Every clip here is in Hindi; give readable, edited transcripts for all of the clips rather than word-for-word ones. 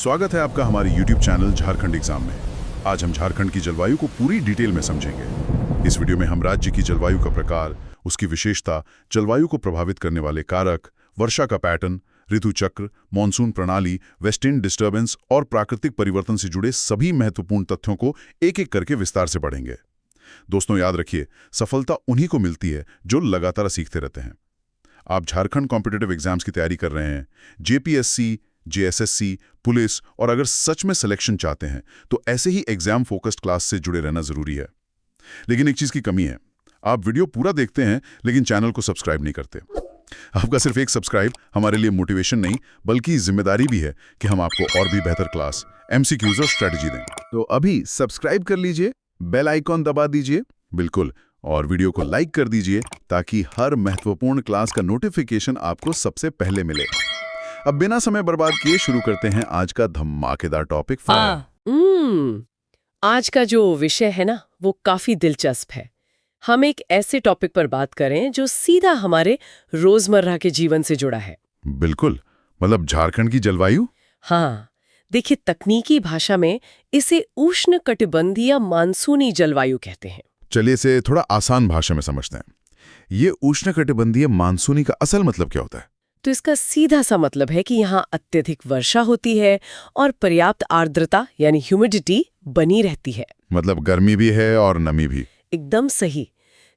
स्वागत है आपका हमारे YouTube चैनल झारखंड एग्जाम में। आज हम झारखंड की जलवायु को पूरी डिटेल में समझेंगे। इस वीडियो में हम राज्य की जलवायु का प्रकार, उसकी विशेषता, जलवायु को प्रभावित करने वाले कारक, वर्षा का पैटर्न, ऋतु चक्र, मानसून प्रणाली, वेस्टर्न डिस्टर्बेंस और प्राकृतिक परिवर्तन से जुड़े सभी महत्वपूर्ण तथ्यों को एक-एक करके विस्तार से पढ़ेंगे। दोस्तों याद रखिए, सफलता उन्हीं को मिलती है जो लगातार सीखते रहते हैं। आप झारखंड कॉम्पिटिटिव एग्जाम्स की तैयारी कर रहे हैं, जेपीएससी, जेएसएससी, पुलिस, और अगर सच में सिलेक्शन चाहते हैं तो ऐसे ही एग्जाम फोकस्ड क्लास से जुड़े रहना जरूरी है। लेकिन एक चीज की कमी है, आप वीडियो पूरा देखते हैं लेकिन चैनल को सब्सक्राइब नहीं करते। आपका सिर्फ एक सब्सक्राइब हमारे लिए मोटिवेशन नहीं बल्कि जिम्मेदारी भी है कि हम आपको और भी बेहतर क्लास, एमसीक्यूज और स्ट्रेटजी दें। तो अभी सब्सक्राइब कर लीजिए, बेल आइकॉन दबा दीजिए, बिल्कुल, और वीडियो को लाइक कर दीजिए ताकि हर महत्वपूर्ण क्लास का नोटिफिकेशन आपको सबसे पहले मिले। अब बिना समय बर्बाद किए शुरू करते हैं आज का धमाकेदार टॉपिक। आज का जो विषय है ना, वो काफी दिलचस्प है। हम एक ऐसे टॉपिक पर बात करें जो सीधा हमारे रोजमर्रा के जीवन से जुड़ा है। बिल्कुल, मतलब झारखंड की जलवायु। हाँ, देखिए, तकनीकी भाषा में इसे उष्णकटिबंधीय मानसूनी जलवायु कहते हैं। चलिए इसे थोड़ा आसान भाषा में समझते हैं। ये उष्णकटिबंधीय मानसूनी का असल मतलब क्या होता है? तो इसका सीधा सा मतलब है कि यहाँ अत्यधिक वर्षा होती है और पर्याप्त आर्द्रता यानी ह्यूमिडिटी बनी रहती है। मतलब गर्मी भी है और नमी भी। एकदम सही।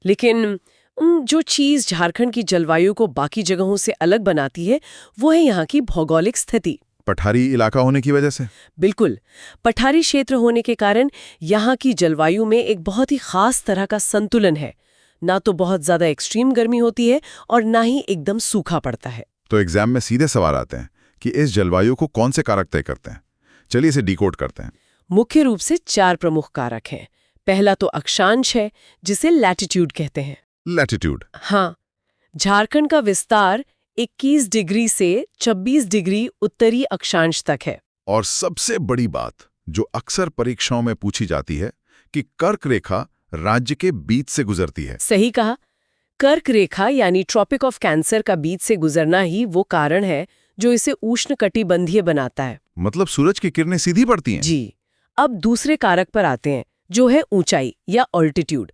लेकिन जो चीज झारखंड की जलवायु को बाकी जगहों से अलग बनाती है वो है यहाँ की भौगोलिक स्थिति। पठारी इलाका होने की वजह से? बिल्कुल, पठारी क्षेत्र होने के कारण यहाँ की जलवायु में एक बहुत ही खास तरह का संतुलन है। ना तो बहुत ज्यादा एक्सट्रीम गर्मी होती है और ना ही एकदम सूखा पड़ता है। तो एग्जाम में सीधे सवाल आते हैं कि इस जलवायु को कौन से कारक तय करते हैं। चलिए इसे डिकोड करते हैं। मुख्य रूप से 4 प्रमुख कारक हैं। पहला तो अक्षांश है, जिसे लैटिट्यूड कहते हैं। लैटिट्यूड? हाँ, झारखंड का विस्तार 21 डिग्री से 26 डिग्री उत्तरी अक्षांश तक है। और सबसे बड़ी बात जो अक्सर परीक्षाओं में पूछी जाती है कि कर्क रेखा राज्य के बीच से गुजरती है। सही कहा, कर्क रेखा यानी ट्रॉपिक ऑफ कैंसर का बीच से गुजरना ही वो कारण है जो इसे उष्णकटिबंधीय बनाता है। मतलब सूरज की किरणें सीधी पड़ती हैं? जी। अब दूसरे कारक पर आते हैं जो है ऊंचाई या ऑल्टीट्यूड।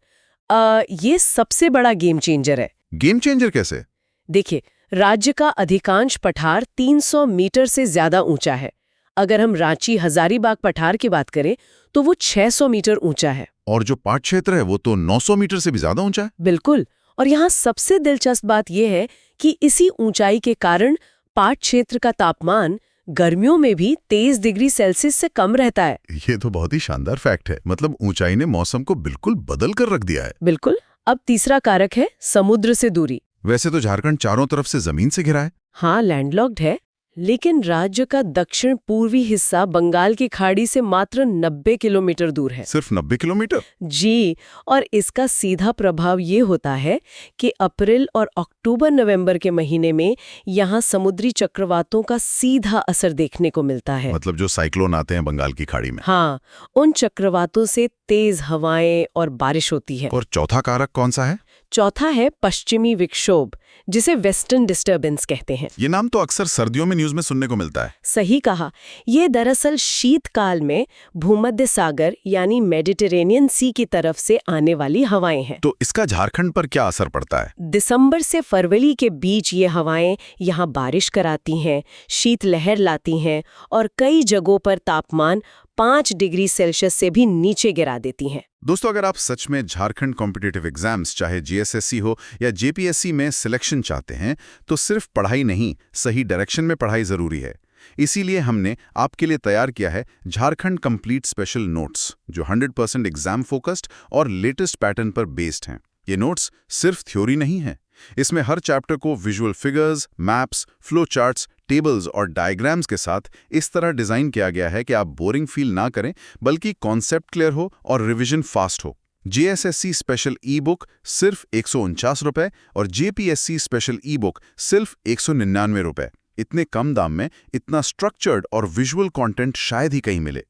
ये सबसे बड़ा गेम चेंजर है। गेम चेंजर कैसे? देखिए, राज्य का अधिकांश पठार 300 मीटर से ज्यादा ऊंचा है। अगर हम रांची हजारीबाग पठार की बात करें तो वो 600 मीटर ऊंचा है। और जो पाट क्षेत्र है वो तो 900 मीटर से भी ज्यादा ऊंचा है। बिल्कुल, और यहाँ सबसे दिलचस्प बात यह है कि इसी ऊंचाई के कारण पाट क्षेत्र का तापमान गर्मियों में भी 23 डिग्री सेल्सियस से कम रहता है। ये तो बहुत ही शानदार फैक्ट है। मतलब ऊंचाई ने मौसम को बिल्कुल बदल कर रख दिया है। बिल्कुल। अब तीसरा कारक है समुद्र से दूरी। वैसे तो झारखंड चारों तरफ से जमीन से घिरा है। हाँ, लैंडलॉक्ड है, लेकिन राज्य का दक्षिण पूर्वी हिस्सा बंगाल की खाड़ी से मात्र 90 किलोमीटर दूर है। सिर्फ 90 किलोमीटर? जी, और इसका सीधा प्रभाव ये होता है कि अप्रैल और अक्टूबर-नवंबर के महीने में यहाँ समुद्री चक्रवातों का सीधा असर देखने को मिलता है। मतलब जो साइक्लोन आते हैं बंगाल की खाड़ी में। हाँ, उन चक्रवातों से तेज हवाएं और बारिश होती है। और चौथा कारक कौन सा है? चौथा है पश्चिमी विक्षोभ, जिसे वेस्टर्न डिस्टर्बेंस कहते हैं। ये नाम तो अक्सर सर्दियों में न्यूज में सुनने को मिलता है। सही कहा, ये दरअसल शीतकाल में भूमध्य सागर यानी मेडिटेरेनियन सी की तरफ से आने वाली हवाएं हैं। तो इसका झारखंड पर क्या असर पड़ता है? दिसंबर से फरवरी के बीच ये हवाएं यहाँ बारिश कराती हैं, शीतलहर लाती हैं और कई जगहों पर तापमान 5 डिग्री सेल्सियस से भी नीचे गिरा देती हैं। दोस्तों, अगर आप सच में झारखंड कॉम्पिटिटिव एग्जाम्स चाहे जीएसएससी हो या जेपीएससी में सिलेक्शन चाहते हैं तो सिर्फ पढ़ाई नहीं, सही डायरेक्शन में पढ़ाई जरूरी है। इसीलिए हमने आपके लिए तैयार किया है झारखंड कंप्लीट स्पेशल नोट्स, जो 100% एग्जाम फोकस्ड और लेटेस्ट पैटर्न पर बेस्ड हैं। ये नोट्स सिर्फ थ्योरी नहीं है, इसमें हर चैप्टर को visual figures, maps, flow charts, tables और डायग्राम्स के साथ इस तरह डिजाइन किया गया है कि आप बोरिंग फील ना करें बल्कि कॉन्सेप्ट क्लियर हो और रिवीजन फास्ट हो। जेएसएससी स्पेशल ई बुक सिर्फ 149 रुपए और जेपीएससी स्पेशल ई बुक सिर्फ 199 रुपए। इतने कम दाम में इतना स्ट्रक्चर्ड और विजुअल कंटेंट शायद ही कहीं मिले।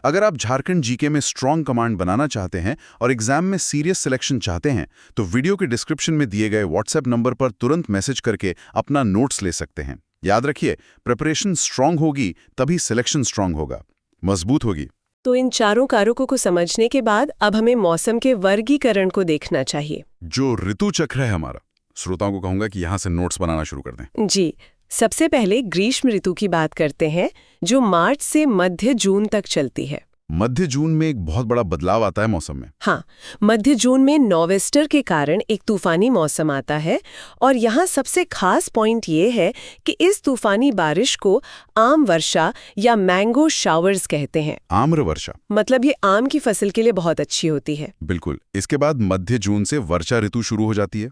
अगर आप झारखंड जीके में स्ट्रॉन्ग कमांड बनाना चाहते हैं और एग्जाम में सीरियस सिलेक्शन चाहते हैं तो वीडियो के डिस्क्रिप्शन में दिए गए व्हाट्सएप नंबर पर तुरंत मैसेज करके अपना नोट्स ले सकते हैं। याद रखिए, प्रिपरेशन स्ट्रांग होगी तभी सिलेक्शन स्ट्रांग होगा, मजबूत होगी। तो इन चारों कारकों को समझने के बाद अब हमें मौसम के वर्गीकरण को देखना चाहिए। जो ऋतु चक्र है हमारा, श्रोताओं को कहूंगा कि यहाँ से नोट्स बनाना शुरू कर दें। जी, सबसे पहले ग्रीष्म ऋतु की बात करते हैं, जो मार्च से मध्य जून तक चलती है। मध्य जून में एक बहुत बड़ा बदलाव आता है मौसम में। हाँ, मध्य जून में नॉवेस्टर के कारण एक तूफानी मौसम आता है और यहाँ सबसे खास पॉइंट ये है कि इस तूफानी बारिश को आम वर्षा या मैंगो शावर्स कहते हैं। आम्र वर्षा मतलब ये आम की फसल के लिए बहुत अच्छी होती है। बिल्कुल। इसके बाद मध्य जून से वर्षा ऋतु शुरू हो जाती है।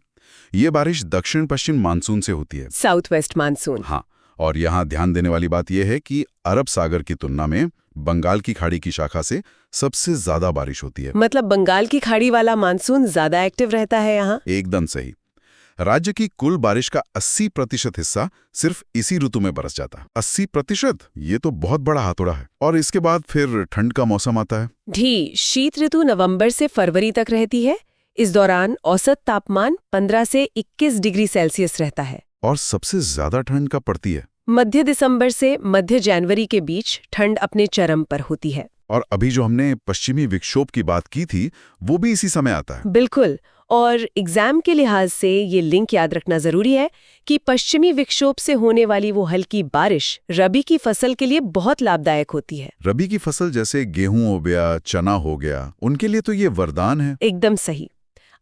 ये बारिश दक्षिण पश्चिम मानसून से होती है, साउथ वेस्ट मानसून। हाँ, और यहाँ ध्यान देने वाली बात यह है कि अरब सागर की तुलना में बंगाल की खाड़ी की शाखा से सबसे ज्यादा बारिश होती है। मतलब बंगाल की खाड़ी वाला मानसून ज्यादा एक्टिव रहता है यहाँ। एकदम सही। राज्य की कुल बारिश का 80% हिस्सा सिर्फ इसी ऋतु में बरस जाता। 80%? ये तो बहुत बड़ा हाथोड़ा है। और इसके बाद फिर ठंड का मौसम आता है। ढी शीत ऋतु नवंबर से फरवरी तक रहती है। इस दौरान औसत तापमान 15 से 21 डिग्री सेल्सियस रहता है। और सबसे ज्यादा ठंड कब पड़ती है? मध्य दिसंबर से मध्य जनवरी के बीच ठंड अपने चरम पर होती है। और अभी जो हमने पश्चिमी विक्षोभ की बात की थी, वो भी इसी समय आता है। बिल्कुल। और एग्जाम के लिहाज से ये लिंक याद रखना जरूरी है कि पश्चिमी विक्षोभ से होने वाली वो हल्की बारिश रबी की फसल के लिए बहुत लाभदायक होती है। रबी की फसल जैसे गेहूं हो गया, चना हो गया, उनके लिए तो ये वरदान है। एकदम सही।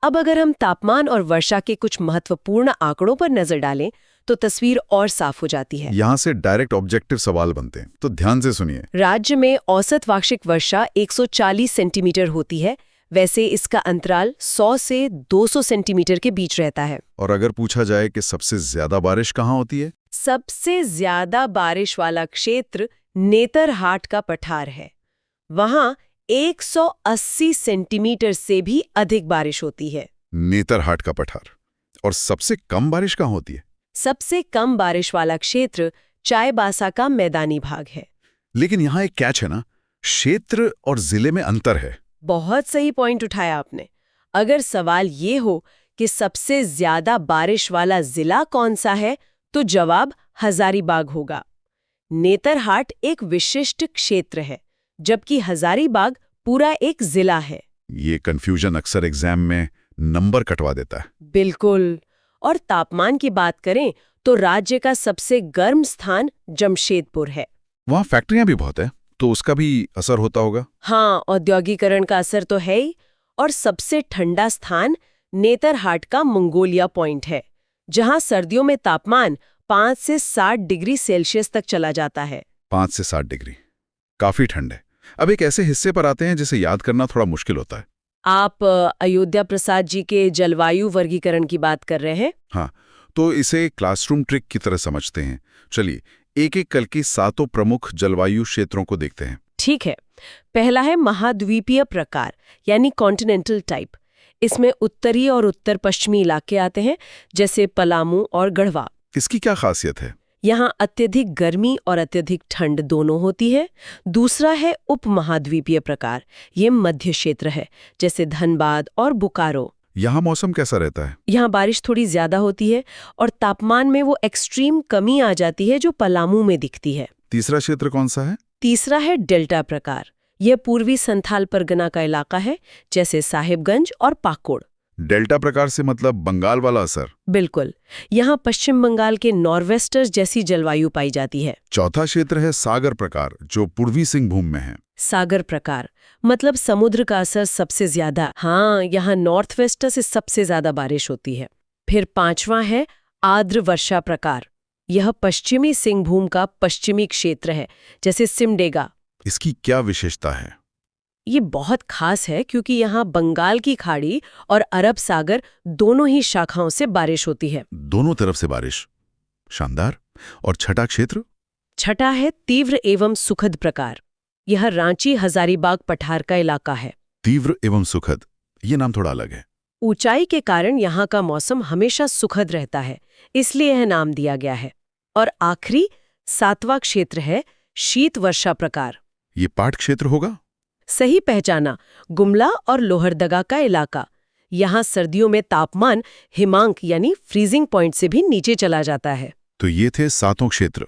अब अगर हम तापमान और वर्षा के कुछ महत्वपूर्ण आंकड़ों पर नजर डालें तो तस्वीर और साफ हो जाती है। यहाँ से डायरेक्ट ऑब्जेक्टिव सवाल बनते हैं, तो ध्यान से सुनिए। राज्य में औसत वार्षिक वर्षा 140 सेंटीमीटर होती है। वैसे इसका अंतराल 100 से 200 सेंटीमीटर के बीच रहता है। और अगर पूछा जाए कि सबसे ज्यादा बारिश कहाँ होती है? सबसे ज्यादा बारिश वाला क्षेत्र नेतरहाट का पठार है। वहां 180 सेंटीमीटर से भी अधिक बारिश होती है। नेतरहाट का पठार। और सबसे कम बारिश कहाँ होती है? सबसे कम बारिश वाला क्षेत्र चाईबासा का मैदानी भाग है। लेकिन यहाँ एक कैच है ना, क्षेत्र और जिले में अंतर है। बहुत सही पॉइंट उठाया आपने। अगर सवाल ये हो कि सबसे ज्यादा बारिश वाला जिला कौन सा है, तो जवाब हजारीबाग होगा। नेतरहाट एक विशिष्ट क्षेत्र है, जबकि हजारीबाग पूरा एक जिला है। ये कंफ्यूजन अक्सर एग्जाम में नंबर कटवा देता है। बिल्कुल। और तापमान की बात करें तो राज्य का सबसे गर्म स्थान जमशेदपुर है। वहाँ फैक्ट्रियां भी बहुत है, तो उसका भी असर होता होगा। हाँ, औद्योगिकरण का असर तो है ही। और सबसे ठंडा स्थान नेतरहाट का मंगोलिया पॉइंट है, जहां सर्दियों में तापमान 5 से 60 डिग्री सेल्सियस तक चला जाता है। 5 से 60 डिग्री, काफी ठंड है। अब एक ऐसे हिस्से पर आते हैं जिसे याद करना थोड़ा मुश्किल होता है। आप अयोध्या प्रसाद जी के जलवायु वर्गीकरण की बात कर रहे हैं? हाँ, तो इसे क्लासरूम ट्रिक की तरह समझते हैं। चलिए एक एक कल की 7 प्रमुख जलवायु क्षेत्रों को देखते हैं। ठीक है। पहला है महाद्वीपीय प्रकार यानी कॉन्टिनेंटल टाइप। इसमें उत्तरी और उत्तर पश्चिमी इलाके आते हैं, जैसे पलामू और गढ़वा। इसकी क्या खासियत है? यहाँ अत्यधिक गर्मी और अत्यधिक ठंड दोनों होती है। दूसरा है उपमहाद्वीपीय प्रकार। ये मध्य क्षेत्र है, जैसे धनबाद और बोकारो। यहाँ मौसम कैसा रहता है? यहाँ बारिश थोड़ी ज्यादा होती है और तापमान में वो एक्सट्रीम कमी आ जाती है जो पलामू में दिखती है। तीसरा क्षेत्र कौन सा है? तीसरा है डेल्टा प्रकार। यह पूर्वी संथाल परगना का इलाका है, जैसे साहिबगंज और पाकोड़। डेल्टा प्रकार से मतलब बंगाल वाला असर? बिल्कुल। यहाँ पश्चिम बंगाल के नॉर्वेस्टर्स जैसी जलवायु पाई जाती है। चौथा क्षेत्र है सागर प्रकार, जो पूर्वी सिंहभूम में है। सागर प्रकार मतलब समुद्र का असर सबसे ज्यादा। हाँ, यहाँ नॉर्थ वेस्ट से सबसे ज्यादा बारिश होती है। फिर पांचवा है आर्द्र वर्षा प्रकार। यह पश्चिमी सिंहभूम का पश्चिमी क्षेत्र है, जैसे सिमडेगा। इसकी क्या विशेषता है? ये बहुत खास है क्योंकि यहाँ बंगाल की खाड़ी और अरब सागर दोनों ही शाखाओं से बारिश होती है। दोनों तरफ से बारिश, शानदार। और छठा क्षेत्र? छठा है तीव्र एवं सुखद प्रकार। यह रांची हजारीबाग पठार का इलाका है। तीव्र एवं सुखद, ये नाम थोड़ा अलग है। ऊंचाई के कारण यहाँ का मौसम हमेशा सुखद रहता है, इसलिए यह नाम दिया गया है। और आखिरी 7वां क्षेत्र है शीत वर्षा प्रकार। ये पाट क्षेत्र होगा? सही पहचाना, गुमला और लोहरदगा का इलाका। यहाँ सर्दियों में तापमान हिमांक यानी फ्रीजिंग पॉइंट से भी नीचे चला जाता है। तो ये थे 7 क्षेत्र,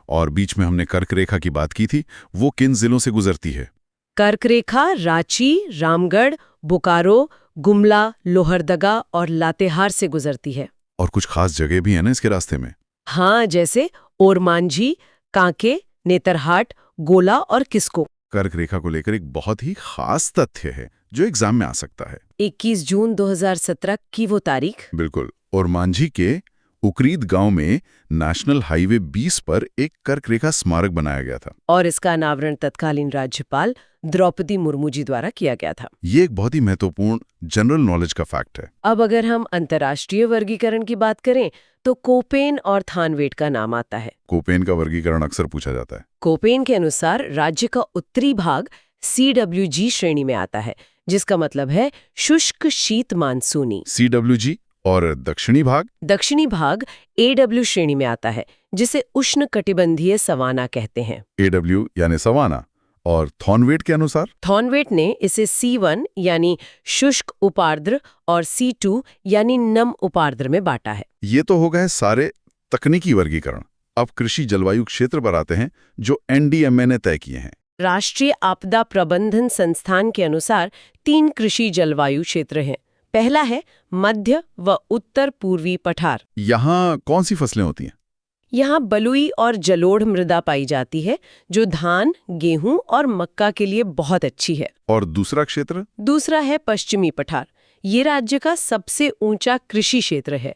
और बीच में हमने कर्क रेखा की बात की थी। वो किन जिलों से गुजरती है? कर्क रेखा रांची, रामगढ़, बोकारो, गुमला, लोहरदगा और लातेहार से गुजरती है। और कुछ खास जगह भी है ना इसके रास्ते में? हाँ, जैसे ओरमांझी, कांके, नेतरहाट, गोला और किस्को। कर्क रेखा को लेकर एक बहुत ही खास तथ्य है जो एग्जाम में आ सकता है। 21 जून 2017 की वो तारीख। बिल्कुल। और मांझी के उकरीद गांव में नेशनल हाईवे 20 पर एक कर्क रेखा स्मारक बनाया गया था। और इसका अनावरण तत्कालीन राज्यपाल द्रौपदी मुर्मू जी द्वारा किया गया था। ये एक बहुत ही महत्वपूर्ण जनरल नॉलेज का फैक्ट है। अब अगर हम अंतर्राष्ट्रीय वर्गीकरण की बात करें तो कोपेन और थानवेट का नाम आता है। कोपेन का वर्गीकरण अक्सर पूछा जाता है। कोपेन के अनुसार राज्य का उत्तरी भाग CWG श्रेणी में आता है, जिसका मतलब है शुष्क शीत मानसूनी। CWG। और दक्षिणी भाग AW श्रेणी में आता है, जिसे उष्ण कटिबंधीय सवाना कहते हैं। AW यानी सवाना। और थॉर्नवेट के अनुसार? थॉर्नवेट ने इसे C1 यानी शुष्क उपार्द्र और C2 यानी नम उपार्द्र में बांटा है। ये तो हो गए सारे तकनीकी वर्गीकरण। अब कृषि जलवायु क्षेत्र पर आते हैं जो NDMA ने तय किए हैं। राष्ट्रीय आपदा प्रबंधन संस्थान के अनुसार 3 कृषि जलवायु क्षेत्र हैं। पहला है मध्य व उत्तर पूर्वी पठार। यहाँ कौन सी फसलें होती हैं? यहाँ बलुई और जलोढ़ मृदा पाई जाती है, जो धान, गेहूं और मक्का के लिए बहुत अच्छी है। और दूसरा क्षेत्र? दूसरा है पश्चिमी पठार। ये राज्य का सबसे ऊंचा कृषि क्षेत्र है।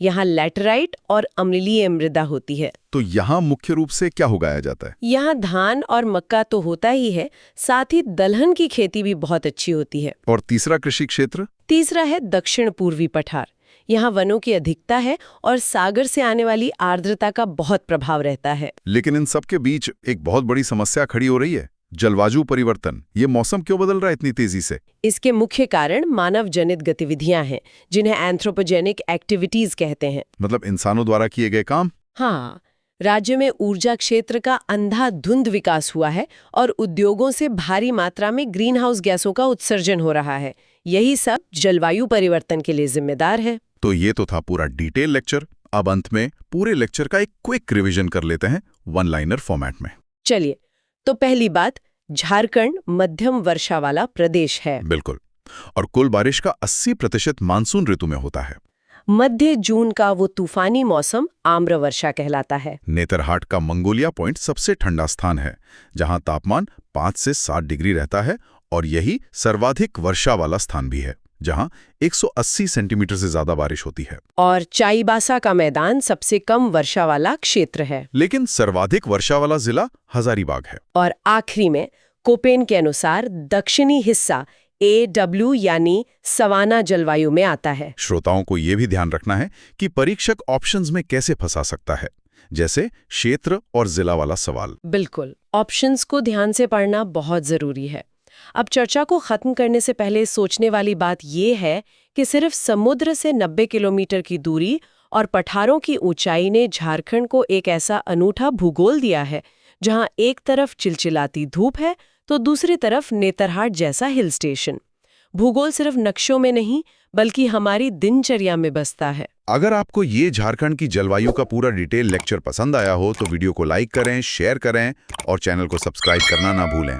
यहाँ लैटेराइट और अम्लीय मृदा होती है। तो यहाँ मुख्य रूप से क्या उगाया जाता है? यहाँ धान और मक्का तो होता ही है, साथ ही दलहन की खेती भी बहुत अच्छी होती है। और तीसरा कृषि क्षेत्र? तीसरा है दक्षिण पूर्वी पठार। यहाँ वनों की अधिकता है और सागर से आने वाली आर्द्रता का बहुत प्रभाव रहता है। लेकिन इन सब के बीच एक बहुत बड़ी समस्या खड़ी हो रही है, जलवायु परिवर्तन। ये मौसम क्यों बदल रहा है इतनी तेजी से? इसके मुख्य कारण मानव जनित गतिविधियां हैं, जिन्हें एंथ्रोपोजेनिक एक्टिविटीज कहते हैं। मतलब इंसानों द्वारा किए गए काम? हाँ, राज्य में ऊर्जा क्षेत्र का अंधाधुंध विकास हुआ है और उद्योगों से भारी मात्रा में ग्रीन हाउस गैसों का उत्सर्जन हो रहा है। यही सब जलवायु परिवर्तन के लिए जिम्मेदार है। तो ये तो था पूरा डिटेल लेक्चर। अब अंत में पूरे लेक्चर का एक क्विक रिवीजन कर लेते हैं वन लाइनर फॉर्मेट में। चलिए, तो पहली बात, झारखंड मध्यम वर्षा वाला प्रदेश है। बिल्कुल। और कुल बारिश का 80% मानसून ऋतु में होता है। मध्य जून का वो तूफानी मौसम आम्र वर्षा कहलाता है। नेतरहाट का मंगोलिया पॉइंट सबसे ठंडा स्थान है, जहां तापमान 5 से 7 डिग्री रहता है, और यही सर्वाधिक वर्षा वाला स्थान भी है, जहां 180 सेंटीमीटर से ज्यादा बारिश होती है। और चाईबासा का मैदान सबसे कम वर्षा वाला क्षेत्र है। लेकिन सर्वाधिक वर्षा वाला जिला हजारीबाग है। और आखिरी में कोपेन के अनुसार दक्षिणी हिस्सा AW यानी सवाना जलवायु में आता है। श्रोताओं को यह भी ध्यान रखना है कि परीक्षक ऑप्शंस में कैसे फंसा सकता है, जैसे क्षेत्र और जिला वाला सवाल। बिल्कुल, ऑप्शंस को ध्यान से पढ़ना बहुत जरूरी है। अब चर्चा को खत्म करने से पहले सोचने वाली बात यह है कि सिर्फ समुद्र से 90 किलोमीटर की दूरी और पठारों की ऊंचाई ने झारखंड को एक ऐसा अनूठा भूगोल दिया है, जहां एक तरफ चिलचिलाती धूप है तो दूसरी तरफ नेतरहाट जैसा हिल स्टेशन। भूगोल सिर्फ नक्शों में नहीं, बल्कि हमारी दिनचर्या में बसता है। अगर आपको ये झारखंड की जलवायु का पूरा डिटेल लेक्चर पसंद आया हो तो वीडियो को लाइक करें, शेयर करें और चैनल को सब्सक्राइब करना ना भूलें।